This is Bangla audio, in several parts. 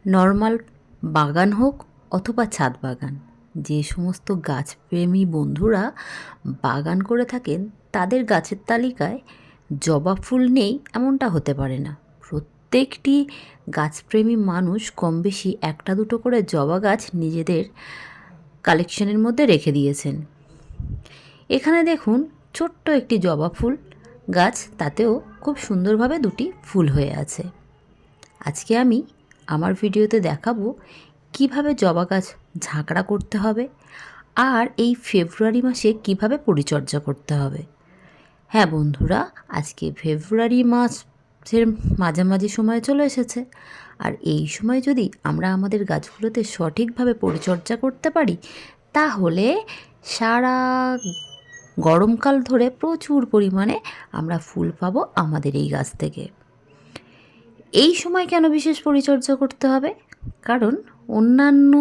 নর্মাল বাগান হোক অথবা ছাদ বাগান, যে সমস্ত গাছপ্রেমী বন্ধুরা বাগান করে থাকেন তাদের গাছের তালিকায় জবা ফুল নেই এমনটা হতে পারে না। প্রত্যেকটি গাছপ্রেমী মানুষ কম বেশি একটা দুটো করে জবা গাছ নিজেদের কালেকশনের মধ্যে রেখে দিয়েছেন। এখানে দেখুন ছোট্ট একটি জবা ফুল গাছ, তাতেও খুব সুন্দরভাবে দুটি ফুল হয়ে আছে। আজকে আমি আমার ভিডিওতে দেখাবো কিভাবে জবা গাছ ঝাঁকড়া করতে হবে আর এই ফেব্রুয়ারি মাসে কিভাবে পরিচর্যা করতে হবে। হ্যাঁ বন্ধুরা, আজকে ফেব্রুয়ারি মাসের মাঝামাঝি সময় চলে এসেছে, আর এই সময় যদি আমরা আমাদের গাছগুলোতে সঠিকভাবে পরিচর্যা করতে পারি তাহলে সারা গরমকাল ধরে প্রচুর পরিমাণে আমরা ফুল পাবো আমাদের এই গাছ থেকে। এই সময় কেন বিশেষ পরিচর্যা করতে হবে? কারণ অন্যান্য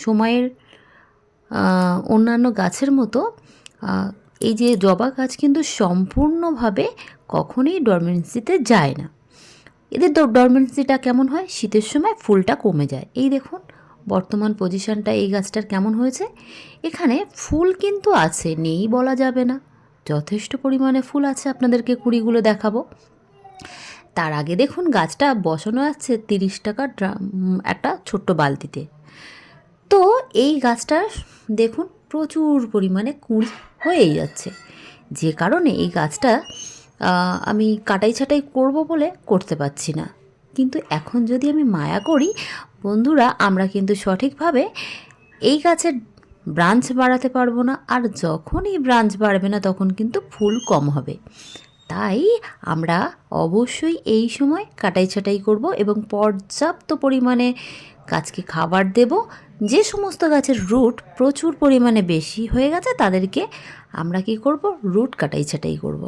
সময়ের অন্যান্য গাছের মতো এই যে জবা গাছ কিন্তু সম্পূর্ণভাবে কখনোই ডরমেন্সিতে যায় না। এদের ডরমেন্সিটা কেমন হয়? শীতের সময় ফুলটা কমে যায়। এই দেখুন বর্তমান পজিশনটা এই গাছটার কেমন হয়েছে। এখানে ফুল কিন্তু আছে, নেই বলা যাবে না, যথেষ্ট পরিমাণে ফুল আছে, আপনাদেরকে কুড়িগুলো দেখাবো। তার আগে দেখুন গাছটা বসানো আছে 30 টাকার একটা ছোট্ট বালতিতে। তো এই গাছটা দেখুন প্রচুর পরিমাণে কুঁড়ি হয়েই যাচ্ছে, যে কারণে এই গাছটা আমি কাটাই ছাটাই করব বলে করতে পারছি না। কিন্তু এখন যদি আমি মায়া করি বন্ধুরা, আমরা কিন্তু সঠিকভাবে এই গাছের ব্রাঞ্চ বাড়াতে পারবো না, আর যখনই ব্রাঞ্চ বাড়বে না তখন কিন্তু ফুল কম হবে। তাই আমরা অবশ্যই এই সময় কাটাই ছাটাই করব এবং পর্যাপ্ত পরিমাণে গাছকে খাবার দেব। যে সমস্ত গাছের রুট প্রচুর পরিমাণে বেশি হয়ে গেছে তাদেরকে আমরা কি করব, রুট কাটাই ছাটাই করব,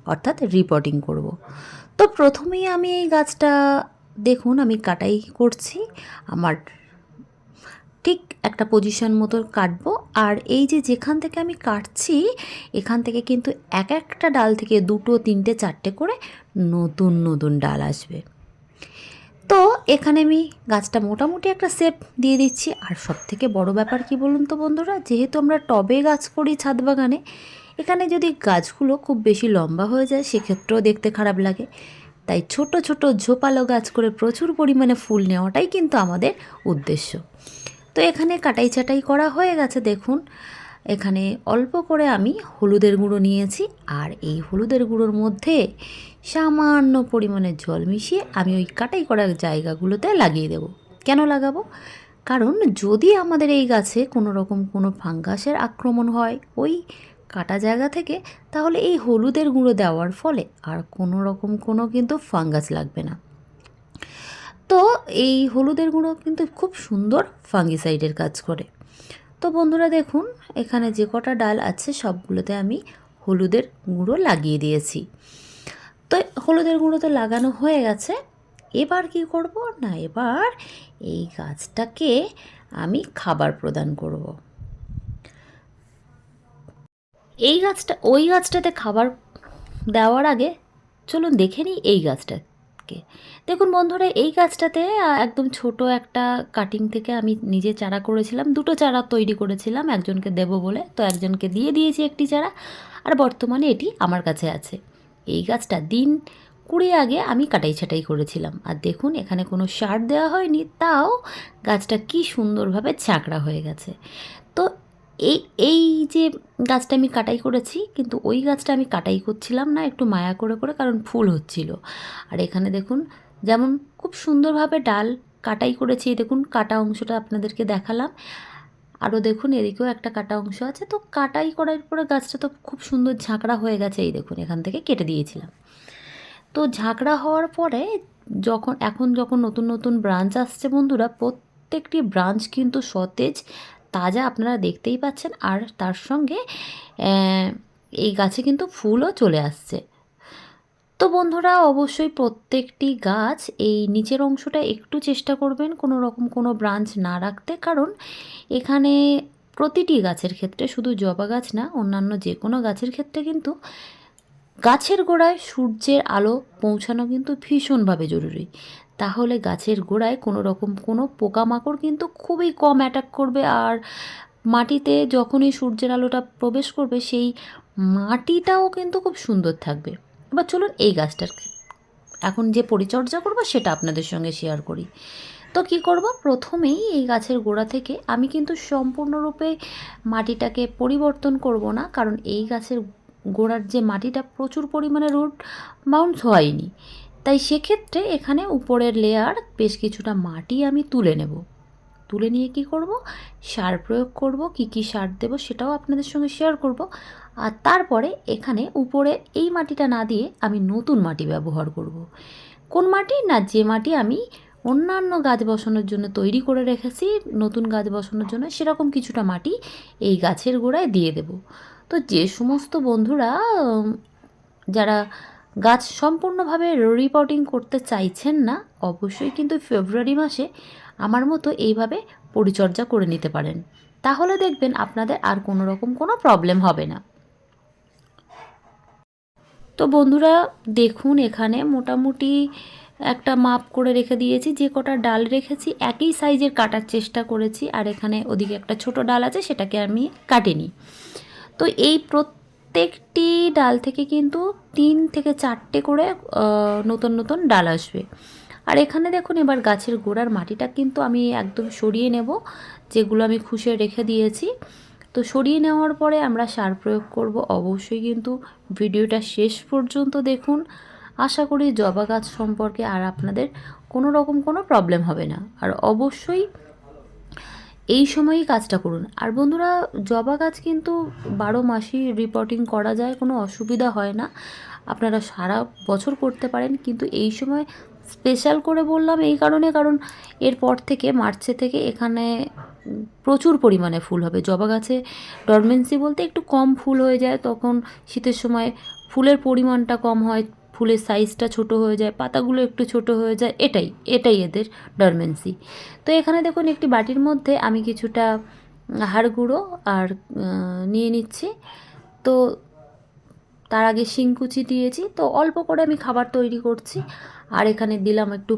অর্থাৎ রিপোর্টিং করব। তো প্রথমেই আমি এই গাছটা দেখুন আমি কাটাই করছি, আমার ঠিক একটা পজিশন মতো কাটবো। আর এই যে যেখান থেকে আমি কাটছি এখান থেকে কিন্তু এক একটা ডাল থেকে 2, 3, 4টে করে নতুন নতুন ডাল আসবে। তো এখানে আমি গাছটা মোটামুটি একটা শেপ দিয়ে দিচ্ছি। আর সবথেকে বড় ব্যাপার কি বলুন তো বন্ধুরা, যেহেতু আমরা টবে গাছ করি ছাদ বাগানে, এখানে যদি গাছগুলো খুব বেশি লম্বা হয়ে যায় সেক্ষেত্রেও দেখতে খারাপ লাগে। তাই ছোট ছোট ঝোপালো গাছ করে প্রচুর পরিমাণে ফুল নেওয়াটাই কিন্তু আমাদের উদ্দেশ্য। তো এখানে কাটাই ছাটাই করা হয়ে গেছে। দেখুন এখানে অল্প করে আমি হলুদের গুঁড়ো নিয়েছি, আর এই হলুদের গুঁড়োর মধ্যে সামান্য পরিমাণে জল মিশিয়ে আমি ওই কাটাই করা জায়গাগুলোতে লাগিয়ে দেব। কেন লাগাবো? কারণ যদি আমাদের এই গাছে কোনো রকম কোনো ফাঙ্গাসের আক্রমণ হয় ওই কাটা জায়গা থেকে, তাহলে এই হলুদের গুঁড়ো দেওয়ার ফলে আর কোনো রকম কোনো কিন্তু ফাঙ্গাস লাগবে না। তো এই হলুদের গুঁড়ো কিন্তু খুব সুন্দর ফাঙ্গিসাইডের কাজ করে। তো বন্ধুরা দেখুন এখানে যে কটা ডাল আছে সবগুলোতে আমি হলুদের গুঁড়ো লাগিয়ে দিয়েছি। তো হলুদের গুঁড়ো তো লাগানো হয়ে গেছে। এবার কি করব না, এবার এই গাছটাকে আমি খাবার প্রদান করব। এই গাছটা ওই গাছটাতে খাবার দেওয়ার আগে চলুন দেখে নিই এই গাছটাকে। দেখুন বন্ধুরা এই গাছটাতে একদম ছোট একটা কাটিং থেকে আমি নিজে চারা করেছিলাম, 2টো চারা তৈরি করেছিলাম একজনকে দেব বলে। তো একজনকে দিয়ে দিয়েছি একটি চারা, আর বর্তমানে এটি আমার কাছে আছে। এই গাছটা দিন 20 আগে আমি কাটাই ছাটাই করেছিলাম, আর দেখুন এখানে কোনো সার দেওয়া হয়নি, তাও গাছটা কি সুন্দরভাবে ঝাঁকড়া হয়ে গেছে। তো এই এই যে গাছটা আমি কাটাই করেছি, কিন্তু ওই গাছটা আমি কাটাই করছিলাম না, একটু মায়া করে করে, কারণ ফুল হচ্ছিল। আর এখানে দেখুন যেমন খুব সুন্দরভাবে ডাল কাটাই করেছি, দেখুন কাটা অংশটা আপনাদেরকে দেখালাম। আরও দেখুন এদিকেও একটা কাটা অংশ আছে। তো কাটাই করার পরে গাছটা তো খুব সুন্দর ঝাঁকড়া হয়ে গেছে, এই দেখুন এখান থেকে কেটে দিয়েছিলাম। তো ঝাঁকড়া হওয়ার পরে যখন নতুন নতুন ব্রাঞ্চ আসছে বন্ধুরা, প্রত্যেকটি ব্রাঞ্চ কিন্তু সতেজ তাজা আপনারা দেখতেই পাচ্ছেন, আর তার সঙ্গে এই গাছে কিন্তু ফুলও চলে আসছে। তো বন্ধুরা অবশ্যই প্রত্যেকটি গাছ এই নিচের অংশটা একটু চেষ্টা করবেন কোনো রকম কোনো ব্রাঞ্চ না রাখতে, কারণ এখানে প্রতিটি গাছের ক্ষেত্রে, শুধু জবা গাছ না অন্যান্য যে কোনো গাছের ক্ষেত্রে কিন্তু গাছের গোড়ায় সূর্যের আলো পৌঁছানো কিন্তু ভীষণভাবে জরুরি। তাহলে গাছের গোড়ায় কোনো রকম কোনো পোকামাকড় কিন্তু খুবই কম অ্যাটাক করবে। আর মাটিতে যখনই সূর্যের আলোটা প্রবেশ করবে সেই মাটিটাও কিন্তু খুব সুন্দর থাকবে। এবার চলুন এই গাছটার এখন যে পরিচর্যা করব সেটা আপনাদের সঙ্গে শেয়ার করি। তো কী করব, প্রথমেই এই গাছের গোড়া থেকে আমি কিন্তু সম্পূর্ণরূপে মাটিটাকে পরিবর্তন করব না, কারণ এই গাছের গোড়ার যে মাটিটা প্রচুর পরিমাণে রুট বাউন্স হয়নি, তাই সেক্ষেত্রে এখানে উপরের লেয়ার বেশ কিছুটা মাটি আমি তুলে নেব। তুলে নিয়ে কি করব, সার প্রয়োগ করব, কি কি সার দেব সেটাও আপনাদের সঙ্গে শেয়ার করব। আর তারপরে এখানে উপরে এই মাটিটা না দিয়ে আমি নতুন মাটি ব্যবহার করব। কোন মাটি না, যে মাটি আমি অন্যান্য গাছ বসানোর জন্য তৈরি করে রেখেছি নতুন গাছ বসানোর জন্য, সেরকম কিছুটা মাটি এই গাছের গোড়ায় দিয়ে দেব। তো যে সমস্ত বন্ধুরা যারা গাছ সম্পূর্ণভাবে রিপোর্টিং করতে চাইছেন না, অবশ্যই কিন্তু ফেব্রুয়ারি মাসে আমার মতো এইভাবে পরিচর্যা করে নিতে পারেন। তাহলে দেখবেন আপনাদের আর কোনো রকম কোনো প্রবলেম হবে না। তো বন্ধুরা দেখুন, এখানে মোটামুটি একটা মাপ করে রেখে দিয়েছি, যে কটা ডাল রেখেছি একই সাইজের কাটার চেষ্টা করেছি। আর এখানে ওদিকে একটা ছোট ডাল আছে, সেটাকে আমি কাটিনি। তো এই প্রত্যেকটি ডাল থেকে কিন্তু 3 থেকে 4টে করে নতুন নতুন ডাল আসবে। আর এখানে দেখুন, এবার গাছের গোড়ার মাটিটা কিন্তু আমি একদম সরিয়ে নেব, যেগুলো আমি খুশে রেখে দিয়েছি। তো সরিয়ে নেওয়ার পরে আমরা সার প্রয়োগ করব। অবশ্যই কিন্তু ভিডিওটা শেষ পর্যন্ত দেখুন। আশা করি জবা গাছ সম্পর্কে আর আপনাদের কোনো রকম কোনো প্রবলেম হবে না। আর অবশ্যই এই সময়ই কাজটা করুন। আর বন্ধুরা, জবা গাছ কিন্তু 12 মাসই রিপোর্টিং করা যায়, কোনো অসুবিধা হয় না, আপনারা সারা বছর করতে পারেন। কিন্তু এই সময় স্পেশাল করে বললাম এই কারণে, কারণ এরপর থেকে মার্চে থেকে এখানে প্রচুর পরিমাণে ফুল হবে। জবা গাছে ডরমেন্সি বলতে একটু কম ফুল হয়ে যায়, তখন শীতের সময় ফুলের পরিমাণটা কম হয়, ফুলের সাইজটা ছোট হয়ে যায়, পাতাগুলো একটু ছোট হয়ে যায়, এটাই এদের ডরমেন্সি। তো এখানে দেখুন, একটি বাটির মধ্যে আমি কিছুটা হাড় গুঁড়ো আর নিয়ে নিচ্ছি। তো তার আগে শিংকুচি দিয়েছি, তো অল্প করে আমি খাবার তৈরি করছি। আর এখানে দিলাম একটু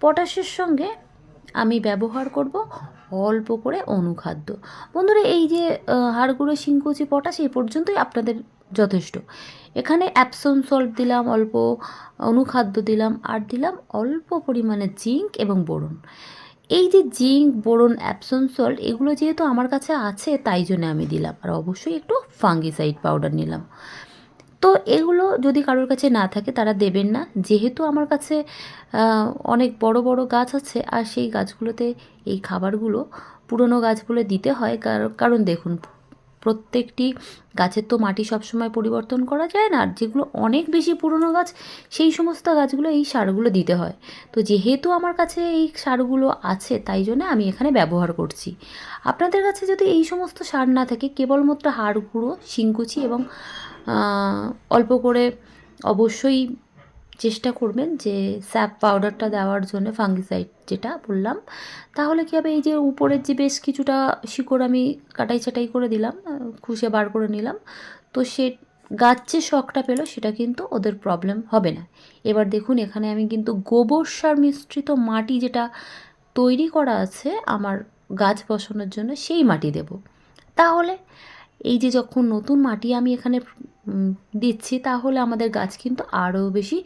পটাশের সঙ্গে আমি ব্যবহার করব অল্প করে অনুখাদ্য। বন্ধুরা, এই যে হাড় গুঁড়ো, শিংকুচি, পটাশ এই পর্যন্তই আপনাদের যথেষ্ট। এখানে অ্যাপসম সল্ট দিলাম, অল্প অনুখাদ্য দিলাম, আর দিলাম অল্প পরিমাণে জিঙ্ক এবং বোরন। এই যে জিঙ্ক, বোরন, অ্যাপসম সল্ট এগুলো যেহেতু আমার কাছে আছে তাই জন্য আমি দিলাম। আর অবশ্যই একটু ফাঙ্গিসাইড পাউডার নিলাম। তো এগুলো যদি কারোর কাছে না থাকে তারা দেবেন না, যেহেতু আমার কাছে অনেক বড় বড় গাছ আছে, আর সেই গাছগুলোতে এই খাবারগুলো পুরনো গাছগুলো দিতে হয়। কারণ দেখুন, প্রত্যেকটি গাছের তো মাটি সবসময় পরিবর্তন করা যায় না, আর যেগুলো অনেক বেশি পুরনো গাছ সেই সমস্ত গাছগুলো এই সারগুলো দিতে হয়। তো যেহেতু আমার কাছে এই সারগুলো আছে তাই জন্য আমি এখানে ব্যবহার করছি। আপনাদের কাছে যদি এই সমস্ত সার না থাকে, কেবলমাত্র হাড় গুঁড়ো, শিংকুচি এবং অল্প করে অবশ্যই চেষ্টা করবেন যে স্যাপ পাউডারটা দেওয়ার জন্য, ফাঙ্গিসাইড যেটা বললাম। তাহলে কী হবে, এই যে উপরের যে বেশ কিছুটা শিকড় আমি কাটাই ছাটাই করে দিলাম, খুশে বার করে নিলাম, তো সে গাছ যে শখটা পেলো সেটা কিন্তু ওদের প্রবলেম হবে না। এবার দেখুন, এখানে আমি কিন্তু গোবর সার মিশ্রিত মাটি যেটা তৈরি করা আছে আমার গাছ বসানোর জন্য, সেই মাটি দেব। তাহলে এই যে যখন নতুন মাটি আমি এখানে দিচ্ছি, তাহলে আমাদের গাছ কিন্তু আরও বেশি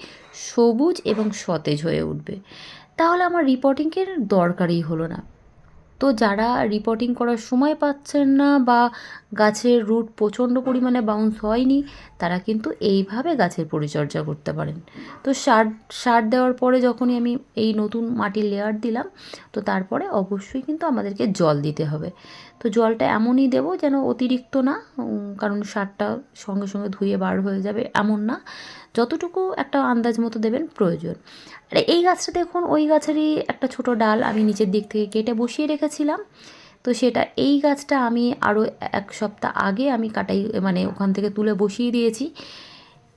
সবুজ এবং সতেজ হয়ে উঠবে। তাহলে আমার রিপোর্টিংয়ের দরকারই হলো না। তো যারা রিপোর্টিং করার সময় পাচ্ছেন না বা গাছের রুট প্রচণ্ড পরিমাণে বাউন্স হয়নি, তারা কিন্তু এইভাবে গাছের পরিচর্যা করতে পারেন। তো সার দেওয়ার পরে যখনই আমি এই নতুন মাটির লেয়ার দিলাম, তো তারপরে অবশ্যই কিন্তু আমাদেরকে জল দিতে হবে। তো জলটা এমনই দেবো যেন অতিরিক্ত না, কারণ সারটা সঙ্গে সঙ্গে ধুয়ে বার হয়ে যাবে এমন না, যতটুকু একটা আন্দাজ মতো দেবেন প্রয়োজন। আর এই গাছটা দেখুন, ওই গাছেরই একটা ছোট ডাল আমি নিচের দিক থেকে কেটে বসিয়ে রেখেছিলাম। তো সেটা, এই গাছটা আমি আরও 1 সপ্তাহ আগে আমি কাটাই, মানে ওখান থেকে তুলে বসিয়ে দিয়েছি।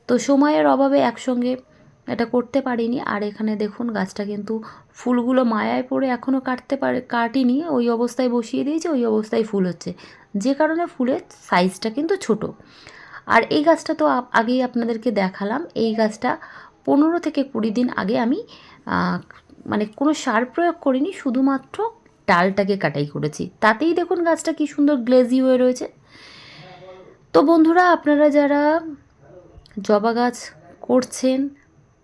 তো সময়ের অভাবে একসঙ্গে এটা করতে পারিনি। আর এখানে দেখুন, গাছটা কিন্তু ফুলগুলো মায়ায় পড়ে এখনও কাটিনি, ওই অবস্থায় বসিয়ে দিয়েছি, ওই অবস্থায় ফুল হচ্ছে, যে কারণে ফুলের সাইজটা কিন্তু ছোট। আর এই গাছটা তো আগেই আপনাদেরকে দেখালাম, এই গাছটা 15 থেকে 20 দিন আগে আমি মানে কোনো সার প্রয়োগ করিনি, শুধুমাত্র ডালটাকে কাটাই করেছি। তাতেই দেখুন গাছটা কি সুন্দর গ্লেজি হয়ে রয়েছে। তো বন্ধুরা, আপনারা যারা জবা গাছ করছেন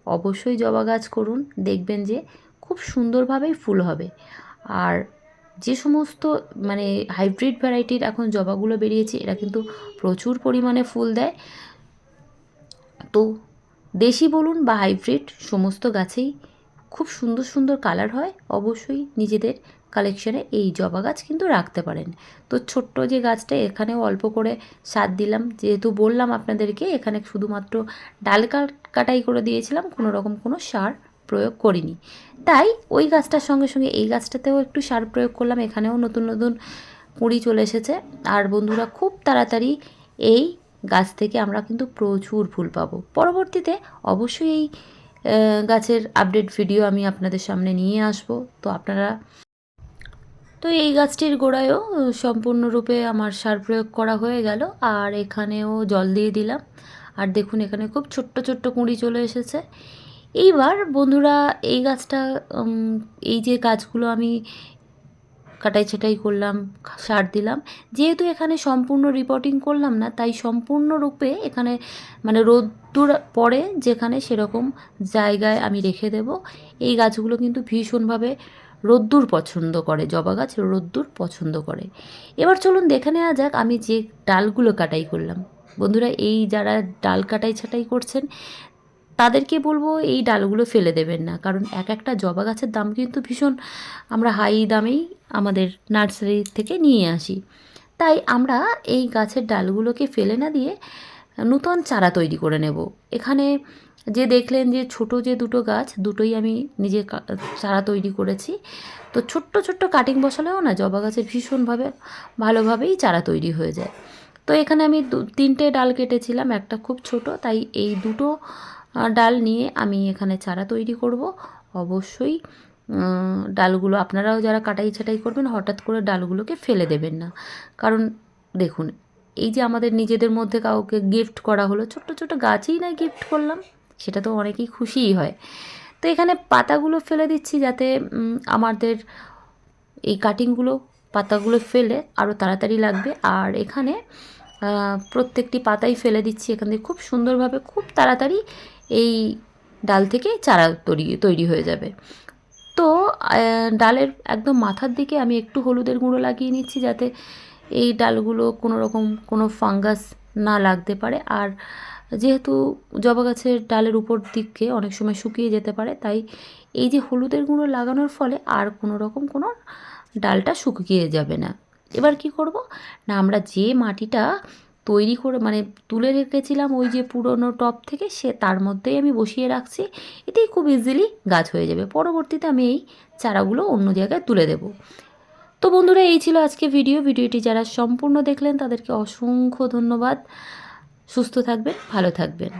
অবশ্যই জবা গাছ করুন, দেখবেন যে খুব সুন্দরভাবেই ফুল হবে। আর যে সমস্ত মানে হাইব্রিড ভ্যারাইটির এখন জবাগুলো বেরিয়েছে, এরা কিন্তু প্রচুর পরিমাণে ফুল দেয়। তো দেশি বলুন বা হাইব্রিড, সমস্ত গাছেই খুব সুন্দর সুন্দর কালার হয়। অবশ্যই নিজেদের কালেকশানে এই জবা গাছ কিন্তু রাখতে পারেন। তো ছোট্ট যে গাছটা, এখানেও অল্প করে সার দিলাম, যেহেতু বললাম আপনাদেরকে এখানে শুধুমাত্র ডাল কাটাই করে দিয়েছিলাম, কোনো রকম কোনো সার প্রয়োগ করিনি। তাই ওই গাছটার সঙ্গে সঙ্গে এই গাছটাতেও একটু সার প্রয়োগ করলাম। এখানেও নতুন নতুন কুঁড়ি চলে এসেছে। আর বন্ধুরা, খুব তাড়াতাড়ি এই গাছ থেকে আমরা কিন্তু প্রচুর ফুল পাবো। পরবর্তীতে অবশ্যই এই গাছের আপডেট ভিডিও আমি আপনাদের সামনে নিয়ে আসব। তো আপনারা তো এই গাছটির গোড়ায়ও সম্পূর্ণরূপে আমার সার প্রয়োগ করা হয়ে গেল, আর এখানেও জল দিয়ে দিলাম। আর দেখুন এখানে খুব ছোট্ট ছোট্ট কুঁড়ি চলে এসেছে। এইবার বন্ধুরা, এই গাছটা এই যে গাছগুলো আমি কাটাই ছাটাই করলাম, সার দিলাম, যেহেতু এখানে সম্পূর্ণ রিপোর্টিং করলাম না, তাই সম্পূর্ণরূপে এখানে মানে রোদ্দুর পড়ে যেখানে, সেরকম জায়গায় আমি রেখে দেব। এই গাছগুলো কিন্তু ভীষণভাবে রোদ্দুর পছন্দ করে, জবা গাছ রোদ্দুর পছন্দ করে। এবার চলুন দেখে নেওয়া যাক আমি যে ডালগুলো কাটাই করলাম। বন্ধুরা, এই যারা ডাল কাটাই ছাটাই করছেন তাদেরকে বলবো এই ডালগুলো ফেলে দেবেন না, কারণ এক একটা জবা গাছের দাম কিন্তু ভীষণ, আমরা হাই দামেই আমাদের নার্সারি থেকে নিয়ে আসি। তাই আমরা এই গাছের ডালগুলোকে ফেলে না দিয়ে নূতন চারা তৈরি করে নেব। এখানে যে দেখলেন যে ছোট যে দুটো গাছ, দুটোই আমি নিজে চারা তৈরি করেছি। তো ছোট্ট ছোট্ট কাটিং বসালেও না জবা গাছের ভীষণভাবে ভালোভাবেই চারা তৈরি হয়ে যায়। তো এখানে আমি তিনটে ডাল কেটেছিলাম, একটা খুব ছোট, তাই এই দুটো ডাল নিয়ে আমি এখানে চারা তৈরি করব। অবশ্যই ডালগুলো আপনারাও যারা কাটাই ছাটাই করবেন হঠাৎ করে ডালগুলোকে ফেলে দেবেন না, কারণ দেখুন এই যে আমাদের নিজেদের মধ্যে কাউকে গিফট করা হলো, ছোট্ট ছোটো গাছই না গিফট করলাম, সেটা তো অনেকেই খুশিই হয়। তো এখানে পাতাগুলো ফেলে দিচ্ছি যাতে আমাদের এই কাটিংগুলো পাতাগুলো ফেলে আরও তাড়াতাড়ি লাগবে। আর এখানে প্রত্যেকটি পাতাই ফেলে দিচ্ছি, এখান থেকে খুব সুন্দরভাবে খুব তাড়াতাড়ি এই ডাল থেকে চারা তৈরি হয়ে যাবে। তো ডালের একদম মাথার দিকে আমি একটু হলুদের গুঁড়ো লাগিয়ে নিচ্ছি, যাতে এই ডালগুলো কোনো রকম কোনো ফাঙ্গাস না লাগতে পারে। আর যেহেতু জবা গাছের ডালের উপর দিকে অনেক সময় শুকিয়ে যেতে পারে, তাই এই যে হলুদের গুঁড়ো লাগানোর ফলে আর কোনো রকম কোনো ডালটা শুকিয়ে যাবে না। এবার কি করব না, আমরা যে মাটিটা তৈরি করে মানে তুলে রেখেছিলাম ওই যে পুরনো টব থেকে, সে তার মধ্যেই আমি বসিয়ে রাখছি। এতেই খুব ইজিলি গাছ হয়ে যাবে। পরবর্তীতে আমি এই চারাগুলো অন্য জায়গায় তুলে দেব। তো বন্ধুরা, এই ছিল আজকে ভিডিওটি যারা সম্পূর্ণ দেখলেন তাদেরকে অসংখ্য ধন্যবাদ। সুস্থ থাকবেন, ভালো থাকবেন।